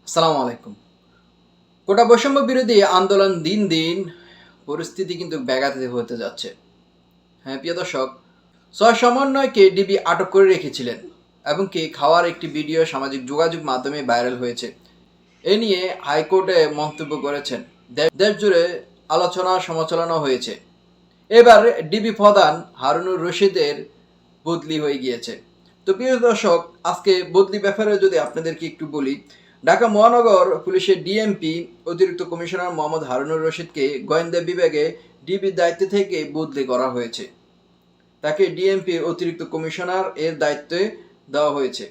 আসসালামু আলাইকুম। কোটা বৈষম্য বিরোধী আন্দোলন দিন দিন পরিস্থিতি কিন্তু ব্যাঘাত হতে যাচ্ছে। হ্যাঁ, প্রিয় দর্শক, ৬ সমন্বয়কে ডিবি আটক করে রেখেছিলেন এবং কি খাওয়ার একটি ভিডিও সামাজিক যোগাযোগ মাধ্যমে ভাইরাল হয়েছে। এ নিয়ে হাইকোর্টে মন্তব্য করেছেন। দেশ জুড়ে আলোচনা সমালোচনা হয়েছে। এবার ডিবি প্রধান হারুনুর রশিদের বদলি হয়ে গিয়েছে। তো প্রিয় দর্শক, আজকে বদলি ব্যাপারে যদি আপনাদেরকে একটু বলি, ঢাকা মহানগর পুলিশের ডিএমপি অতিরিক্ত কমিশনার মোহাম্মদ হারুনুর রশিদকে গোয়েন্দা বিভাগে ডিবির দায়িত্ব থেকে বদলি করা হয়েছে। তাকে ডিএমপির অতিরিক্ত কমিশনার এর দায়িত্বে দেওয়া হয়েছে।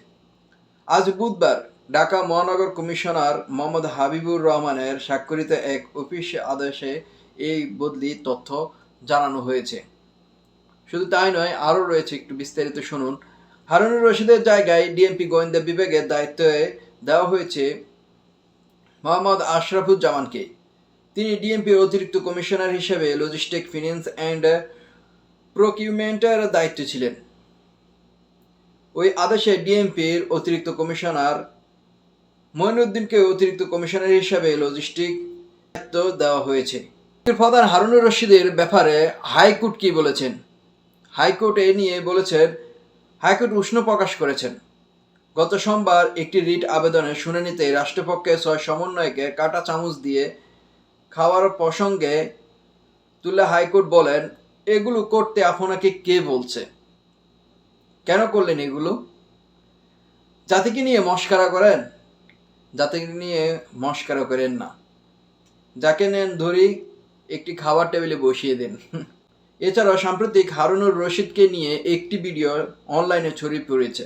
আজ বুধবার ঢাকা মহানগর কমিশনার মোহাম্মদ হাবিবুর রহমানের স্বাক্ষরিত এক অফিস আদেশে এই বদলির তথ্য জানানো হয়েছে। শুধু তাই নয়, আরও রয়েছে, একটু বিস্তারিত শুনুন। হারুনুর রশিদের জায়গায় ডিএমপি গোয়েন্দা বিভাগের দায়িত্বে দেওয়া হয়েছে মোহাম্মদ আশরাফুজ্জামানকে। তিনি ডিএমপির অতিরিক্ত কমিশনার হিসেবে লজিস্টিক, ফিন্যান্স অ্যান্ড প্রকিউরমেন্টের দায়িত্বে ছিলেন। ওই আদেশে ডিএমপির অতিরিক্ত কমিশনার মঈনুদ্দিনকে অতিরিক্ত কমিশনার হিসেবে লজিস্টিক দায়িত্ব দেওয়া হয়েছে। প্রধান হারুনুর রশিদের ব্যাপারে হাইকোর্ট কি বলেছেন? হাইকোর্ট এ নিয়ে বলেছেন, হাইকোর্ট উষ্ণ প্রকাশ করেছেন। গত সোমবার একটি রিট আবেদনের শুনানিতে রাষ্ট্রপক্ষের ৬ সমন্বয়কে কাঁটা চামচ দিয়ে খাওয়ার প্রসঙ্গে তুলে হাইকোর্ট বলেন, এগুলো করতে আপনাকে কে বলছে? কেন করলেন এগুলো? জাতিকে নিয়ে মস্করা করেন? জাতিকে নিয়ে মস্করা করেন না। যাকে নেন ধরি একটি খাবার টেবিলে বসিয়ে দিন। এছাড়াও সাম্প্রতিক হারুনুর রশিদকে নিয়ে একটি ভিডিও অনলাইনে ছড়িয়ে পড়েছে,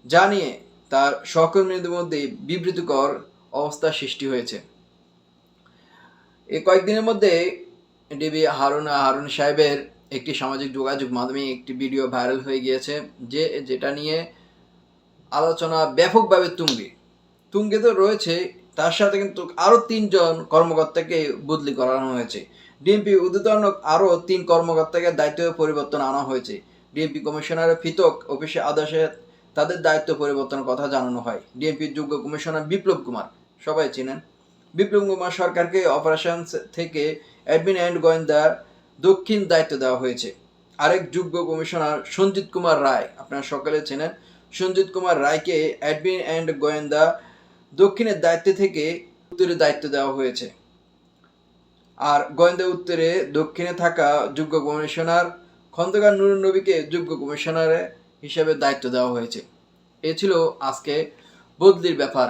যা নিয়ে তার সহকর্মীদের মধ্যে বিবৃতিকর অবস্থা সৃষ্টি হয়েছে। এই কয়েকদিনের মধ্যে ডিবি হারুন সাহেবের একটি সামাজিক যোগাযোগ মাধ্যমে একটি ভিডিও ভাইরাল হয়ে গিয়েছে, যেটা নিয়ে আলোচনা ব্যাপকভাবে তুঙ্গে তো রয়েছে। তার সাথে কিন্তু আরও ৩ জন কর্মকর্তাকে বদলি করানো হয়েছে। ডিএমপি ঊর্ধ্বতন আরও ৩ কর্মকর্তাকে দায়িত্ব পরিবর্তন আনা হয়েছে। ডিএমপি কমিশনারের পৃথক অফিসে আদেশে তাদের দায়িত্ব পরিবর্তনের কথা জানানো হয়। ডিএমপির যোগ্য কমিশনার বিপ্লব কুমার, সবাই চেনেন, বিপ্লব কুমার সরকারকে অপারেশনস থেকে অ্যাডমিন অ্যান্ড গোয়েন্দার দক্ষিণ দায়িত্ব দেওয়া হয়েছে। আরেক যোগ্য কমিশনার সঞ্জিত কুমার রায়, আপনারা সকলে চেনেন, সঞ্জিত কুমার রায়কে অ্যাডমিন অ্যান্ড গোয়েন্দা দক্ষিণের দায়িত্ব থেকে উত্তরের দায়িত্ব দেওয়া হয়েছে। আর গোয়েন্দা উত্তরে দক্ষিণে থাকা যোগ্য কমিশনার খন্দকার নুরুন নবীকে যোগ্য কমিশনার হিসেবে দায়িত্ব দেওয়া হয়েছে। এ ছিল আজকে বদলির ব্যাপার।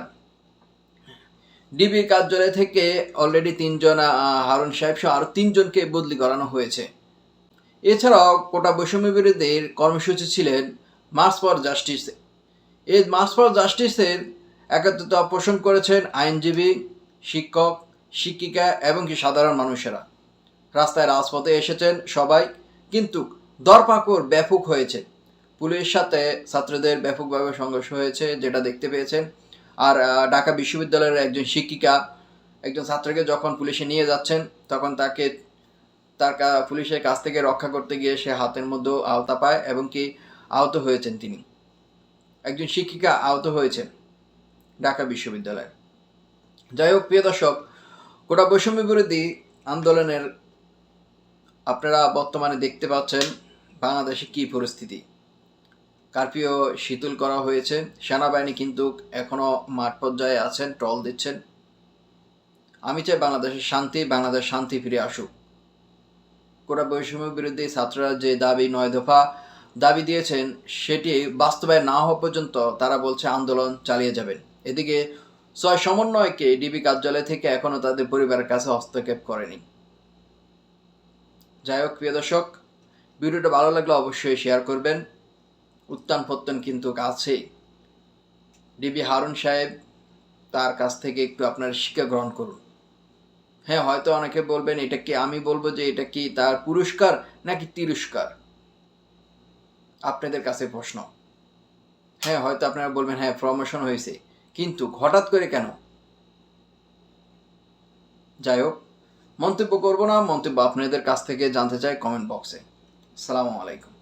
ডিবি কার্যালয় থেকে অলরেডি ৩ জন হারুন সাহেব সহ আরও ৩ জনকে বদলি করানো হয়েছে। এছাড়াও কোটা বৈষম্য বিরোধীর কর্মসূচি ছিলেন মার্চ ফর জাস্টিস। এই মার্চ ফর জাস্টিসের একাত্মতা পোষণ করেছেন আইনজীবী, শিক্ষক, শিক্ষিকা এবং কি সাধারণ মানুষেরা। রাস্তায় রাজপথে এসেছেন সবাই, কিন্তু দরপাকড় ব্যাপক হয়েছে। পুলিশের সাথে ছাত্রদের ব্যাপকভাবে সংঘর্ষ হয়েছে, যেটা দেখতে পেয়েছেন। আর ঢাকা বিশ্ববিদ্যালয়ের একজন শিক্ষিকা একজন ছাত্রকে যখন পুলিশে নিয়ে যাচ্ছেন, তখন পুলিশের কাছ থেকে রক্ষা করতে গিয়ে সে হাতের মধ্যেও আহত পায় এবং কি আহত হয়েছেন তিনি। একজন শিক্ষিকা আহত হয়েছেন ঢাকা বিশ্ববিদ্যালয়ে। যাই হোক, প্রিয় দর্শক, কোটা বৈষম্য বিরোধী আন্দোলনের আপনারা বর্তমানে দেখতে পাচ্ছেন বাংলাদেশে কী পরিস্থিতি। কারফিউ শিথিল করা হয়েছে। সেনাবাহিনী কিন্তু এখনও মাঠ পর্যায়ে আছেন, টহল দিচ্ছেন। আমি চাই বাংলাদেশ শান্তি ফিরে আসুক। কোটা বৈষম্য বিরোধী ছাত্ররা যে দাবি 9 দফা দাবি দিয়েছেন, সেটি বাস্তবায়ন না হওয়া পর্যন্ত তারা বলছে আন্দোলন চালিয়ে যাবেন। এদিকে 6 সমন্বয়কে ডিবি কার্যালয় থেকে এখনও তাদের পরিবারের কাছে হস্তক্ষেপ করেনি। যাই হোক, প্রিয় দর্শক, ভিডিওটা ভালো লাগলে অবশ্যই শেয়ার করবেন। উত্থান পত্তন কিন্তু আছেই। ডিবি হারুন সাহেব, তার কাছ থেকে একটু আপনার শিক্ষা গ্রহণ করুন। হ্যাঁ, হয়তো অনেকে বলবেন, এটা কি, আমি বলবো যে এটা কি তার পুরস্কার নাকি তিরস্কার? আপনাদের কাছে প্রশ্ন। হ্যাঁ, হয়তো আপনারা বলবেন হ্যাঁ প্রমোশন হয়েছে, কিন্তু হঠাৎ করে কেন? যাই হোক, মন্তব্য করবো না, মন্তব্য আপনাদের কাছ থেকে জানতে চাই কমেন্ট বক্সে। আসসালামু আলাইকুম।